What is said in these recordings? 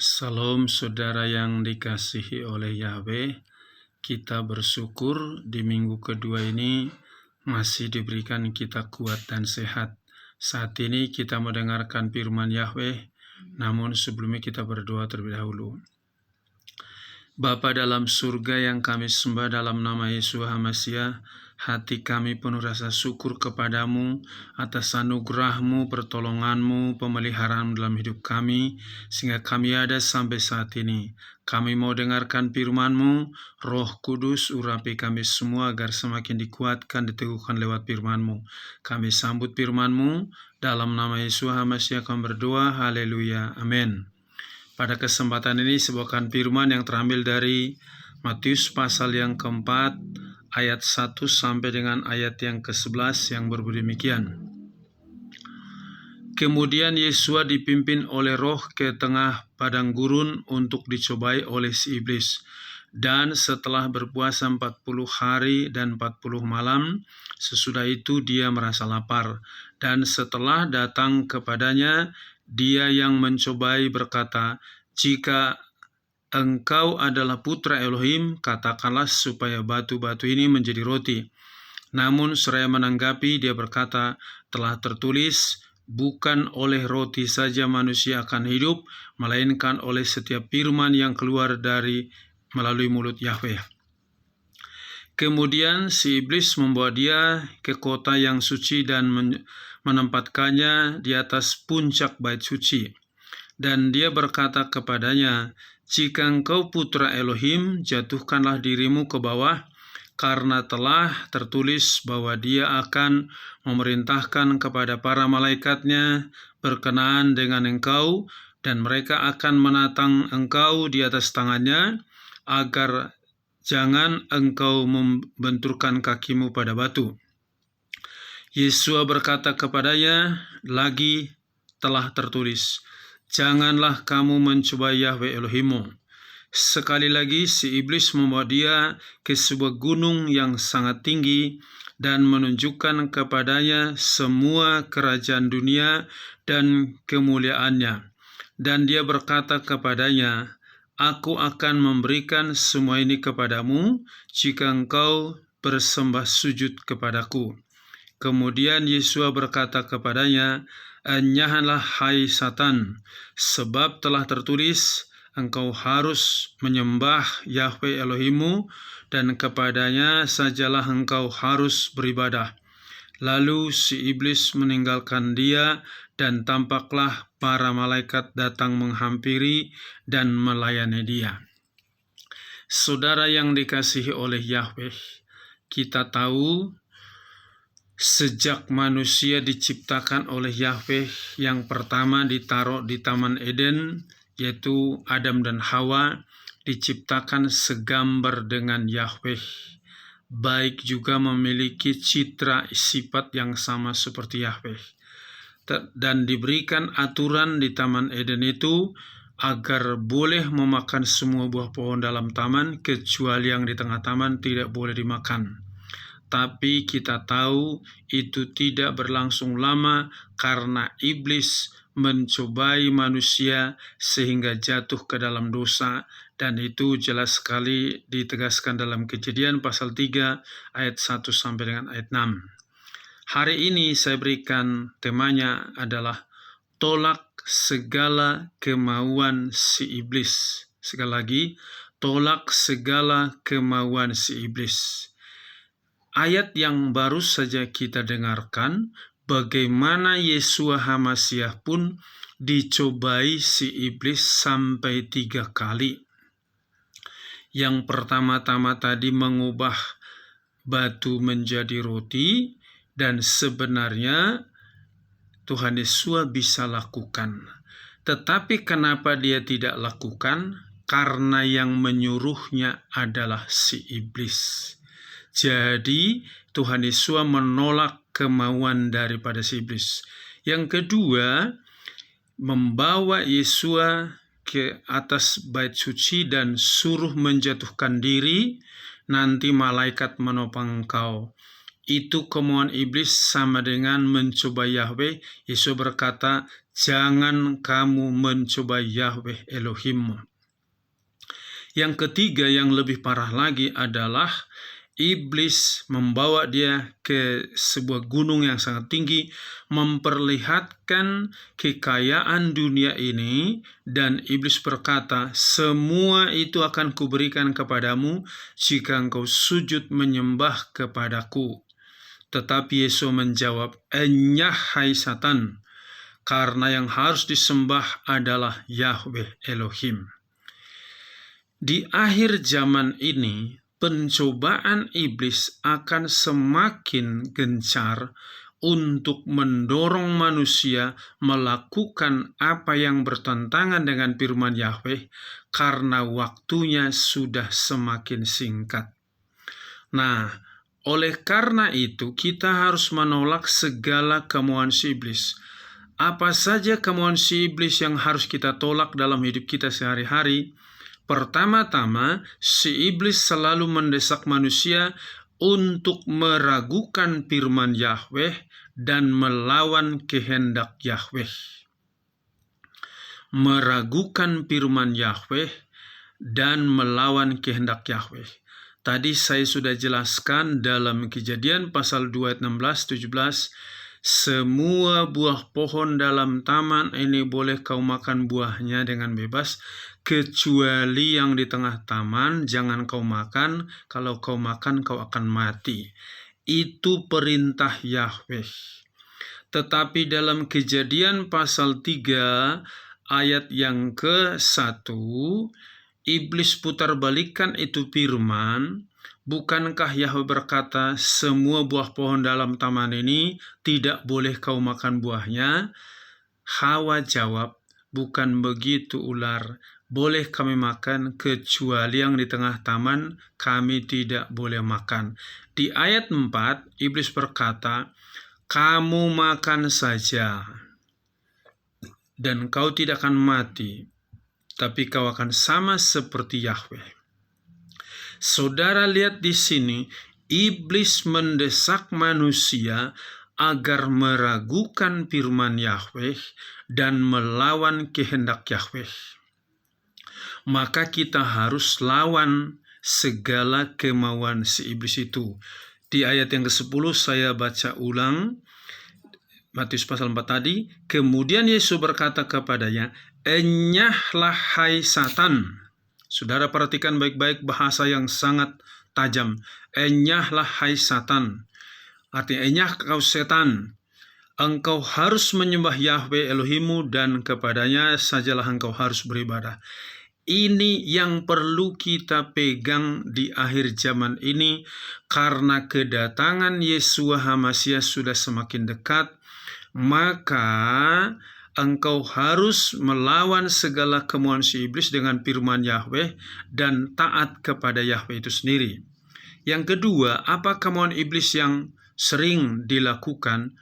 Salam saudara yang dikasihi oleh Yahweh, kita bersyukur di minggu kedua ini masih diberikan kita kuat dan sehat. Saat ini kita mendengarkan firman Yahweh, namun sebelumnya kita berdoa terlebih dahulu. Bapa dalam surga yang kami sembah dalam nama Yesus HaMasiah, hati kami penuh rasa syukur kepadamu atas anugerah-Mu, pertolongan-Mu, pemeliharaan dalam hidup kami, sehingga kami ada sampai saat ini. Kami mau dengarkan firman-Mu, Roh Kudus urapi kami semua agar semakin dikuatkan, diteguhkan lewat firman-Mu. Kami sambut firman-Mu, dalam nama Yesus HaMasiah kami berdoa, haleluya, amin. Pada kesempatan ini sebuah firman yang terambil dari Matius pasal yang keempat, ayat 1 sampai dengan ayat yang ke-11 yang berbunyi demikian. Kemudian Yesus dipimpin oleh Roh ke tengah padang gurun untuk dicobai oleh si iblis. Dan setelah berpuasa 40 hari dan 40 malam, sesudah itu dia merasa lapar. Dan setelah datang kepadanya, dia yang mencobai berkata, "Jika engkau adalah putra Elohim, katakanlah supaya batu-batu ini menjadi roti." Namun seraya menanggapi, dia berkata, "Telah tertulis, bukan oleh roti saja manusia akan hidup, melainkan oleh setiap firman yang keluar melalui mulut Yahweh." Kemudian si iblis membawa dia ke kota yang suci dan menempatkannya di atas puncak bait suci. Dan dia berkata kepadanya, "Jika engkau putra Elohim, jatuhkanlah dirimu ke bawah, karena telah tertulis bahwa dia akan memerintahkan kepada para malaikatnya berkenaan dengan engkau, dan mereka akan menatang engkau di atas tangannya, agar jangan engkau membenturkan kakimu pada batu." Yesus berkata kepadanya, "Lagi telah tertulis, janganlah kamu mencobai Yahweh Elohimmu." Sekali lagi si iblis membawa dia ke sebuah gunung yang sangat tinggi dan menunjukkan kepadanya semua kerajaan dunia dan kemuliaannya. Dan dia berkata kepadanya, "Aku akan memberikan semua ini kepadamu jika engkau bersembah sujud kepadaku." Kemudian Yesus berkata kepadanya, "Enyahlah hai Satan, sebab telah tertulis, engkau harus menyembah Yahweh Elohimmu, dan kepadanya sajalah engkau harus beribadah." Lalu si iblis meninggalkan dia, dan tampaklah para malaikat datang menghampiri dan melayani dia. Saudara yang dikasihi oleh Yahweh, kita tahu sejak manusia diciptakan oleh Yahweh, yang pertama ditaruh di Taman Eden, yaitu Adam dan Hawa, diciptakan segambar dengan Yahweh. Baik juga memiliki citra sifat yang sama seperti Yahweh. Dan diberikan aturan di Taman Eden itu agar boleh memakan semua buah pohon dalam taman, kecuali yang di tengah taman tidak boleh dimakan. Tapi kita tahu itu tidak berlangsung lama karena iblis mencobai manusia sehingga jatuh ke dalam dosa, dan itu jelas sekali ditegaskan dalam Kejadian pasal 3 ayat 1 sampai dengan ayat 6. Hari ini saya berikan temanya adalah tolak segala kemauan si iblis. Sekali lagi, tolak segala kemauan si iblis. Ayat yang baru saja kita dengarkan, bagaimana Yesus HaMasiah pun dicobai si iblis sampai 3 kali. Yang pertama-tama tadi mengubah batu menjadi roti, dan sebenarnya Tuhan Yesus bisa lakukan. Tetapi kenapa dia tidak lakukan? Karena yang menyuruhnya adalah si iblis. Jadi Tuhan Yesus menolak kemauan daripada si iblis. Yang kedua, membawa Yesus ke atas bait suci dan suruh menjatuhkan diri, nanti malaikat menopang engkau. itu kemauan iblis sama dengan mencoba Yahweh. Yesus berkata, jangan kamu mencoba Yahweh Elohimmu. Yang ketiga yang lebih parah lagi adalah iblis membawa dia ke sebuah gunung yang sangat tinggi, memperlihatkan kekayaan dunia ini, dan iblis berkata, semua itu akan kuberikan kepadamu jika engkau sujud menyembah kepadaku. Tetapi Yesus menjawab, enyah hai Satan, karena yang harus disembah adalah Yahweh Elohim. Di akhir zaman ini, pencobaan iblis akan semakin gencar untuk mendorong manusia melakukan apa yang bertentangan dengan firman Yahweh karena waktunya sudah semakin singkat. Nah, oleh karena itu kita harus menolak segala kemauan si iblis. Apa saja kemauan si iblis yang harus kita tolak dalam hidup kita sehari-hari? Pertama-tama, si iblis selalu mendesak manusia untuk meragukan firman Yahweh dan melawan kehendak Yahweh. Meragukan firman Yahweh dan melawan kehendak Yahweh. Tadi saya sudah jelaskan dalam Kejadian pasal 2 ayat 16-17, semua buah pohon dalam taman ini boleh kau makan buahnya dengan bebas, kecuali yang di tengah taman jangan kau makan, kalau kau makan kau akan mati. Itu perintah Yahweh. Tetapi dalam Kejadian pasal 3 ayat yang ke-1, iblis putar balikan itu firman. Bukankah Yahweh berkata, semua buah pohon dalam taman ini tidak boleh kau makan buahnya? Hawa jawab, bukan begitu ular. Boleh kami makan, kecuali yang di tengah taman kami tidak boleh makan. Di ayat 4, iblis berkata, kamu makan saja, dan kau tidak akan mati, tapi kau akan sama seperti Yahweh. Saudara lihat di sini, iblis mendesak manusia agar meragukan firman Yahweh dan melawan kehendak Yahweh. Maka kita harus lawan segala kemauan si iblis itu. Di ayat yang ke-10 saya baca ulang, Matius pasal 4 tadi, kemudian Yesus berkata kepadanya, enyahlah hai Satan. Saudara perhatikan baik-baik bahasa yang sangat tajam. Enyahlah hai Satan. Artinya enyah kau setan. Engkau harus menyembah Yahweh Elohimmu dan kepadanya sajalah engkau harus beribadah. Ini yang perlu kita pegang di akhir zaman ini karena kedatangan Yeshua HaMasiah sudah semakin dekat. Maka engkau harus melawan segala kemauan si iblis dengan firman Yahweh dan taat kepada Yahweh itu sendiri. Yang kedua, apa kemauan iblis yang sering dilakukan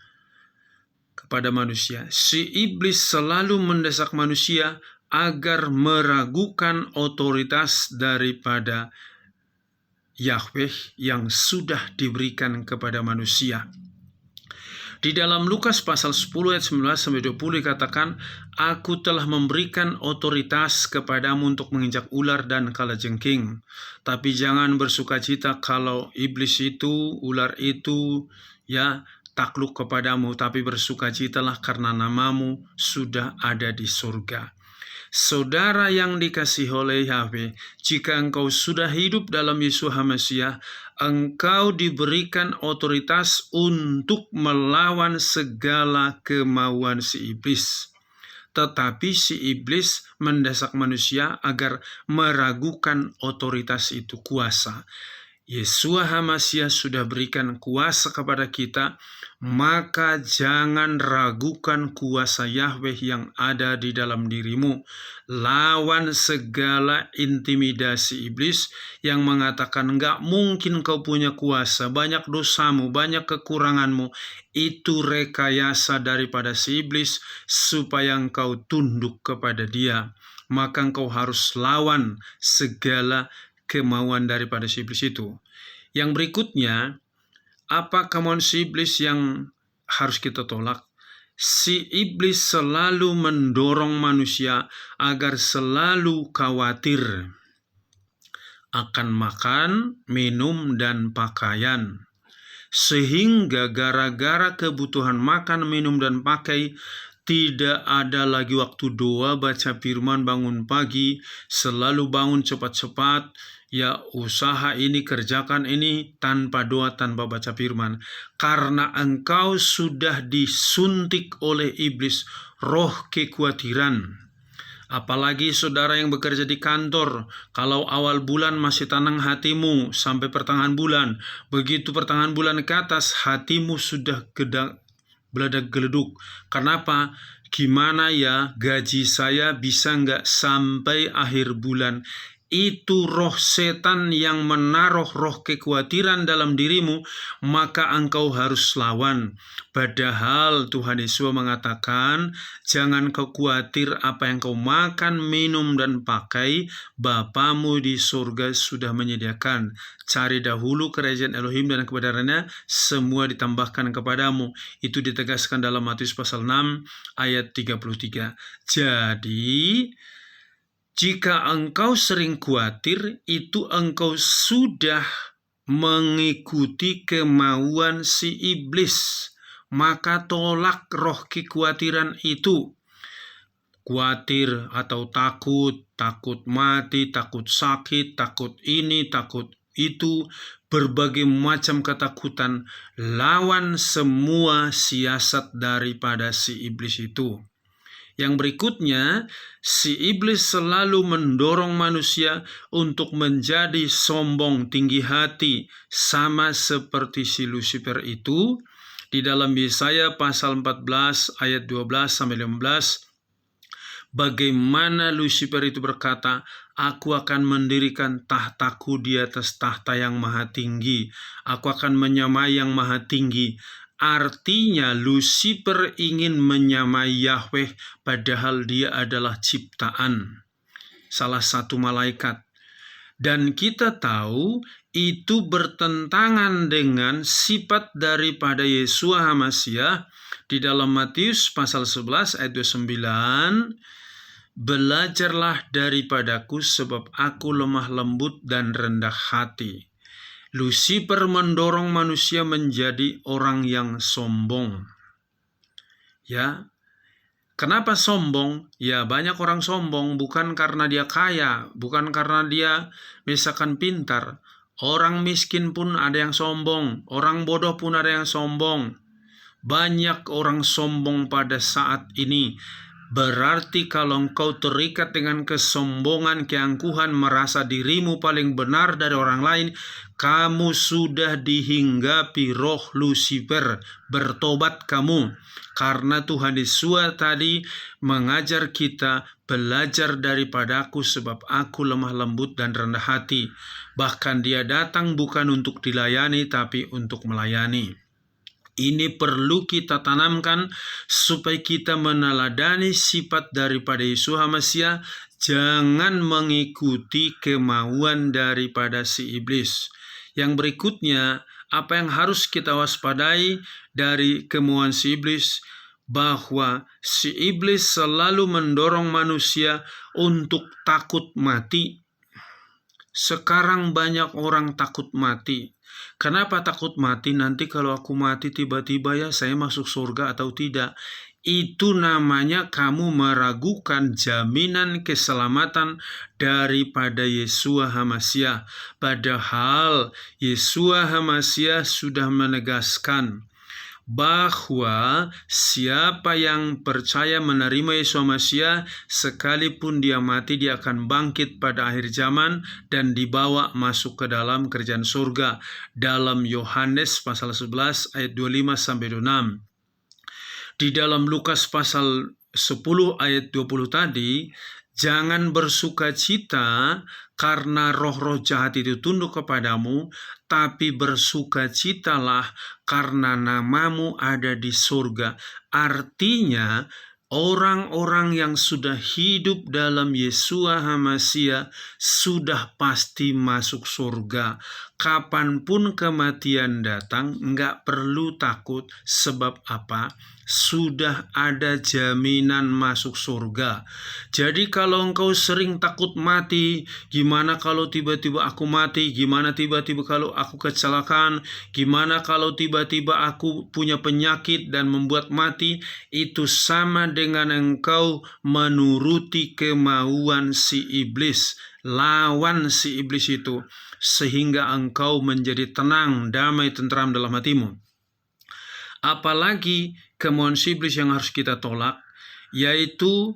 kepada manusia? Si iblis selalu mendesak manusia agar meragukan otoritas daripada Yahweh yang sudah diberikan kepada manusia. Di dalam Lukas pasal 10 ayat 19-20 dikatakan, aku telah memberikan otoritas kepadamu untuk menginjak ular dan kalajengking. Tapi jangan bersukacita kalau iblis itu, ular itu, takluk kepadamu. Tapi bersukacitalah karena namamu sudah ada di surga. Saudara yang dikasihi oleh Yahweh, jika engkau sudah hidup dalam Yesus HaMasiah, engkau diberikan otoritas untuk melawan segala kemauan si iblis. Tetapi si iblis mendesak manusia agar meragukan otoritas itu, kuasa. Yesus HaMasiah sudah berikan kuasa kepada kita, maka jangan ragukan kuasa Yahweh yang ada di dalam dirimu. Lawan segala intimidasi iblis yang mengatakan enggak mungkin kau punya kuasa, banyak dosamu, banyak kekuranganmu. Itu rekayasa daripada si iblis supaya engkau tunduk kepada dia. Maka engkau harus lawan segala kemauan daripada si iblis itu. Yang berikutnya, Apa kemauan si iblis yang harus kita tolak? Si iblis selalu mendorong manusia agar selalu khawatir akan makan, minum, dan pakaian. Sehingga gara-gara kebutuhan makan, minum, dan pakai, tidak ada lagi waktu doa, baca firman, bangun pagi, selalu bangun cepat-cepat, ya usaha ini, kerjakan ini tanpa doa, tanpa baca firman. Karena engkau sudah disuntik oleh iblis roh kekhawatiran. Apalagi saudara yang bekerja di kantor, kalau awal bulan masih tenang hatimu sampai pertengahan bulan, begitu pertengahan bulan ke atas hatimu sudah geledak-geleduk. Kenapa? Gimana ya gaji saya bisa nggak sampai akhir bulan? Itu roh setan yang menaruh roh kekhawatiran dalam dirimu, maka engkau harus lawan. Padahal Tuhan Yesus mengatakan, jangan kau khawatir apa yang kau makan, minum, dan pakai, Bapamu di surga sudah menyediakan. Cari dahulu kerajaan Elohim dan kebenarannya, semua ditambahkan kepadamu. Itu ditegaskan dalam Matius pasal 6 ayat 33. Jadi, jika engkau sering khawatir, itu engkau sudah mengikuti kemauan si iblis. Maka tolak roh kekhawatiran itu. Khawatir atau takut mati, takut sakit, takut ini, takut itu, berbagai macam ketakutan. Lawan semua siasat daripada si iblis itu. Yang berikutnya, si iblis selalu mendorong manusia untuk menjadi sombong, tinggi hati, sama seperti si Lucifer itu. Di dalam Yesaya pasal 14 ayat 12-15, bagaimana Lucifer itu berkata, aku akan mendirikan tahtaku di atas tahta yang maha tinggi. Aku akan menyamai yang maha tinggi. Artinya Lucifer ingin menyamai Yahweh, padahal dia adalah ciptaan, salah satu malaikat. Dan kita tahu itu bertentangan dengan sifat daripada Yeshua HaMashiach. Di dalam Matius pasal 11 ayat 29, belajarlah daripadaku sebab aku lemah lembut dan rendah hati. Lucifer mendorong manusia menjadi orang yang sombong. Ya, kenapa sombong? Ya, banyak orang sombong bukan karena dia kaya, bukan karena dia misalkan pintar. Orang miskin pun ada yang sombong, orang bodoh pun ada yang sombong. Banyak orang sombong pada saat ini. Berarti kalau engkau terikat dengan kesombongan, keangkuhan, merasa dirimu paling benar dari orang lain, kamu sudah dihinggapi roh Lucifer. Bertobat kamu. Karena Tuhan Yesus tadi mengajar kita, belajar daripadaku sebab aku lemah lembut dan rendah hati. Bahkan dia datang bukan untuk dilayani, tapi untuk melayani. Ini perlu kita tanamkan supaya kita meneladani sifat daripada Yesus HaMashiach. Jangan mengikuti kemauan daripada si iblis. Yang berikutnya, apa yang harus kita waspadai dari kemauan si iblis? Bahwa si iblis selalu mendorong manusia untuk takut mati. Sekarang banyak orang takut mati. Kenapa takut mati? Nanti kalau aku mati tiba-tiba ya saya masuk surga atau tidak. Itu namanya kamu meragukan jaminan keselamatan daripada Yeshua HaMashiach. Padahal Yeshua HaMashiach sudah menegaskan bahwa siapa yang percaya menerima Yesus HaMashiach, sekalipun dia mati, dia akan bangkit pada akhir zaman dan dibawa masuk ke dalam kerajaan surga. Dalam Yohanes pasal 11 ayat 25-26. Di dalam Lukas pasal 10 ayat 20 tadi, jangan bersukacita karena roh-roh jahat itu tunduk kepadamu, tapi bersukacitalah karena namamu ada di surga. Artinya, orang-orang yang sudah hidup dalam Yeshua HaMashiach sudah pasti masuk surga. kapanpun kematian datang, nggak perlu takut. Sebab apa? Sudah ada jaminan masuk surga. Jadi kalau engkau sering takut mati, gimana kalau tiba-tiba aku mati, gimana tiba-tiba kalau aku kecelakaan, gimana kalau tiba-tiba aku punya penyakit dan membuat mati, itu sama dengan engkau menuruti kemauan si iblis. Lawan si iblis itu, sehingga engkau menjadi tenang, damai, tentram dalam hatimu. Apalagi kemauan si iblis yang harus kita tolak, yaitu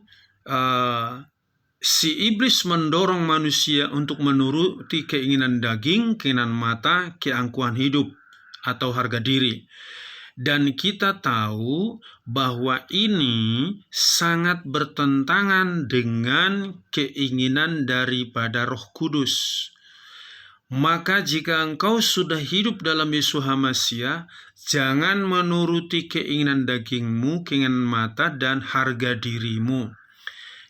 si iblis mendorong manusia untuk menuruti keinginan daging, keinginan mata, keangkuhan hidup atau harga diri. Dan kita tahu bahwa ini sangat bertentangan dengan keinginan daripada Roh Kudus. Maka jika engkau sudah hidup dalam Yeshua Mashiach, jangan menuruti keinginan dagingmu, keinginan mata, dan harga dirimu.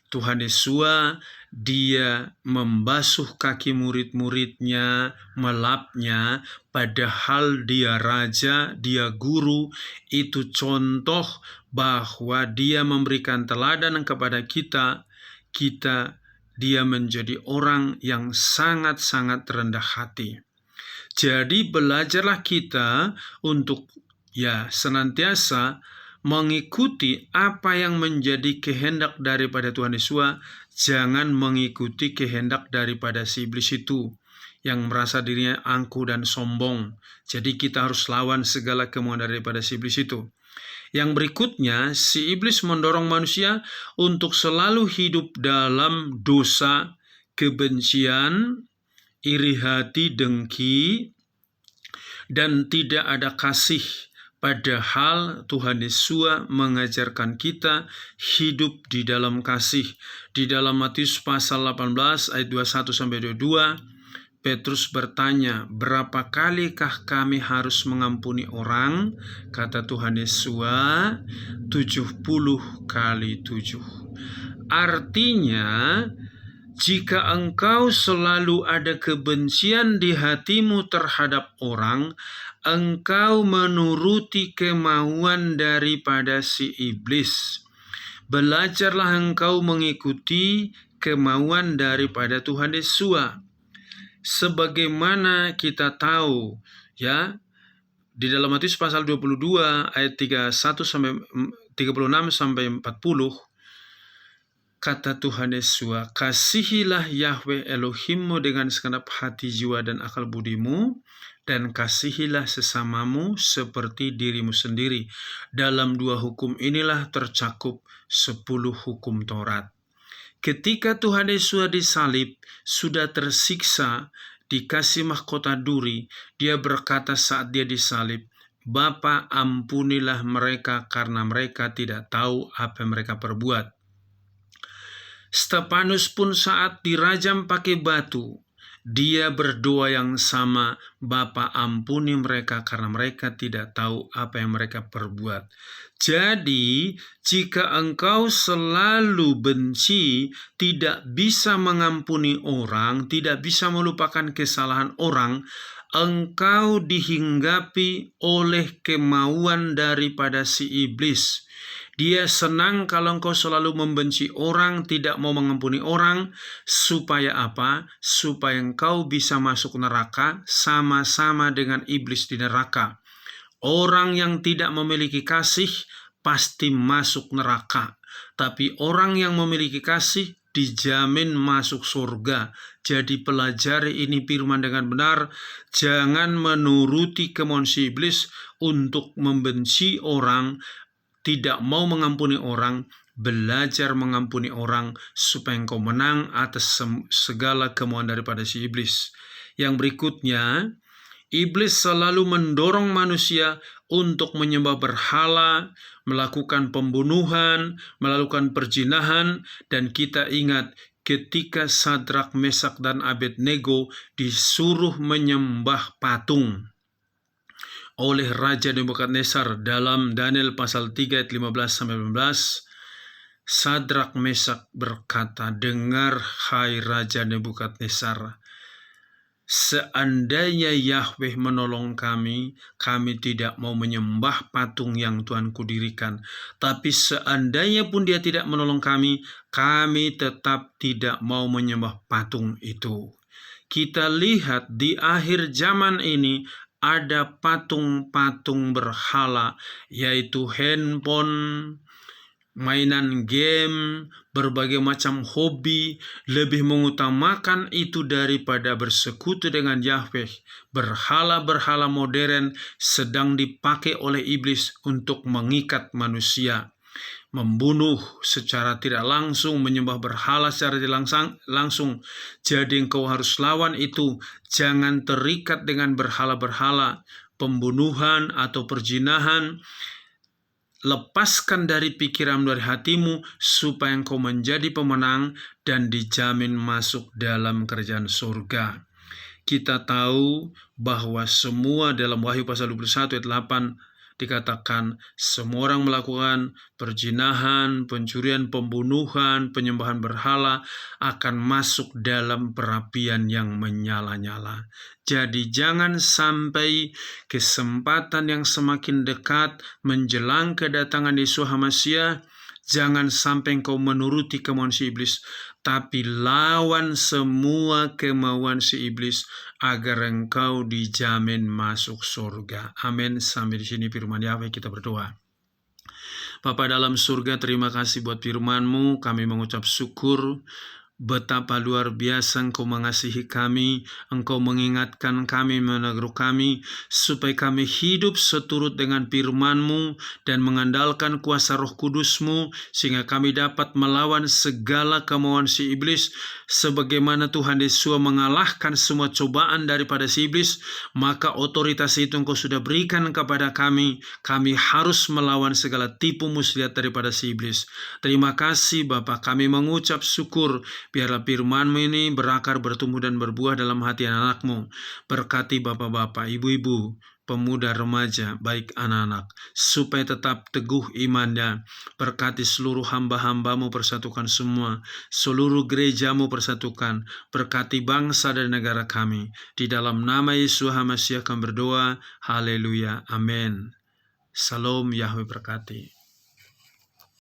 Tuhan Yesus, Dia membasuh kaki murid-muridnya, melapnya, padahal Dia Raja, Dia Guru. Itu contoh bahwa Dia memberikan teladan kepada kita. Dia menjadi orang yang sangat-sangat rendah hati. Jadi belajarlah kita untuk senantiasa mengikuti apa yang menjadi kehendak daripada Tuhan Yesus. Jangan mengikuti kehendak daripada si iblis itu yang merasa dirinya angkuh dan sombong. Jadi kita harus lawan segala kemauan daripada si iblis itu. Yang berikutnya, si iblis mendorong manusia untuk selalu hidup dalam dosa, kebencian, iri hati, dengki, dan tidak ada kasih. Padahal Tuhan Yesus mengajarkan kita hidup di dalam kasih. Di dalam Matius pasal 18 ayat 21-22, Petrus bertanya, berapa kalikah kami harus mengampuni orang? Kata Tuhan Yesus, 70 kali 7. Artinya, jika engkau selalu ada kebencian di hatimu terhadap orang, engkau menuruti kemauan daripada si iblis. Belajarlah engkau mengikuti kemauan daripada Tuhan Yesus. Sebagaimana kita tahu, di dalam Matius pasal 22 ayat 36 sampai 40, kata Tuhan Yesus, kasihilah Yahweh Elohimmu dengan segenap hati, jiwa, dan akal budimu, dan kasihilah sesamamu seperti dirimu sendiri. Dalam 2 hukum inilah tercakup 10 hukum Taurat. Ketika Tuhan Yesus disalib, sudah tersiksa, dikasih mahkota duri, Dia berkata saat Dia disalib, Bapa, ampunilah mereka karena mereka tidak tahu apa yang mereka perbuat. Stefanus pun saat dirajam pakai batu, dia berdoa yang sama, Bapa, ampuni mereka karena mereka tidak tahu apa yang mereka perbuat. Jadi, jika engkau selalu benci, tidak bisa mengampuni orang, tidak bisa melupakan kesalahan orang, engkau dihinggapi oleh kemauan daripada si iblis. Dia senang kalau engkau selalu membenci orang, tidak mau mengampuni orang. Supaya apa? Supaya engkau bisa masuk neraka sama-sama dengan iblis di neraka. Orang yang tidak memiliki kasih pasti masuk neraka. Tapi orang yang memiliki kasih dijamin masuk surga. Jadi pelajari ini firman dengan benar. Jangan menuruti kemauan si iblis untuk membenci orang, tidak mau mengampuni orang. Belajar mengampuni orang supaya engkau menang atas segala kemauan daripada si iblis. Yang berikutnya, iblis selalu mendorong manusia untuk menyembah berhala, melakukan pembunuhan, melakukan perzinahan, dan kita ingat ketika Sadrak, Mesak, dan Abednego disuruh menyembah patung oleh Raja Nebukadnezar dalam Daniel pasal 3 ayat 15-18, Sadrak, Mesak berkata, dengar hai Raja Nebukadnezar, Seandainya Yahweh menolong kami, kami tidak mau menyembah patung yang Tuhan kudirikan. Tapi seandainya pun Dia tidak menolong kami, kami tetap tidak mau menyembah patung itu. Kita lihat di akhir zaman ini ada patung-patung berhala, yaitu handphone, mainan game, berbagai macam hobi, lebih mengutamakan itu daripada bersekutu dengan Yahweh. Berhala-berhala modern sedang dipakai oleh iblis untuk mengikat manusia, membunuh secara tidak langsung, menyembah berhala secara tidak langsung. Jadi engkau harus lawan itu. Jangan terikat dengan berhala-berhala, pembunuhan atau perzinahan. Lepaskan dari pikiran, dari hatimu, supaya engkau menjadi pemenang dan dijamin masuk dalam kerajaan surga. Kita tahu bahwa semua dalam Wahyu pasal 21 ayat 8 dikatakan semua orang melakukan perzinahan, pencurian, pembunuhan, penyembahan berhala akan masuk dalam perapian yang menyala-nyala. Jadi jangan sampai kesempatan yang semakin dekat menjelang kedatangan Yesus HaMasyiah, jangan sampai engkau menuruti kemauan si iblis, tapi lawan semua kemauan si iblis agar engkau dijamin masuk surga. Amin. Sampai di sini firman Yahweh, kita berdoa. Bapa dalam surga, terima kasih buat firman-Mu. Kami mengucap syukur betapa luar biasa Engkau mengasihi kami, Engkau mengingatkan kami, menegur kami, supaya kami hidup seturut dengan firman-Mu dan mengandalkan kuasa Roh Kudus-Mu, sehingga kami dapat melawan segala kemauan si iblis. Sebagaimana Tuhan Yesus mengalahkan semua cobaan daripada si iblis, maka otoritas itu Engkau sudah berikan kepada kami. Kami harus melawan segala tipu muslihat daripada si iblis. Terima kasih Bapa, kami mengucap syukur. Biarlah firman-Mu ini berakar, bertumbuh, dan berbuah dalam hati anak-Mu. Berkati bapak-bapak, ibu-ibu, pemuda, remaja, baik anak-anak, supaya tetap teguh imannya. Berkati seluruh hamba-hamba-Mu, persatukan semua. Seluruh gereja-Mu persatukan. Berkati bangsa dan negara kami. Di dalam nama Yesus HaMasyiah kami berdoa. Haleluya. Amin. Salam, Yahweh berkati.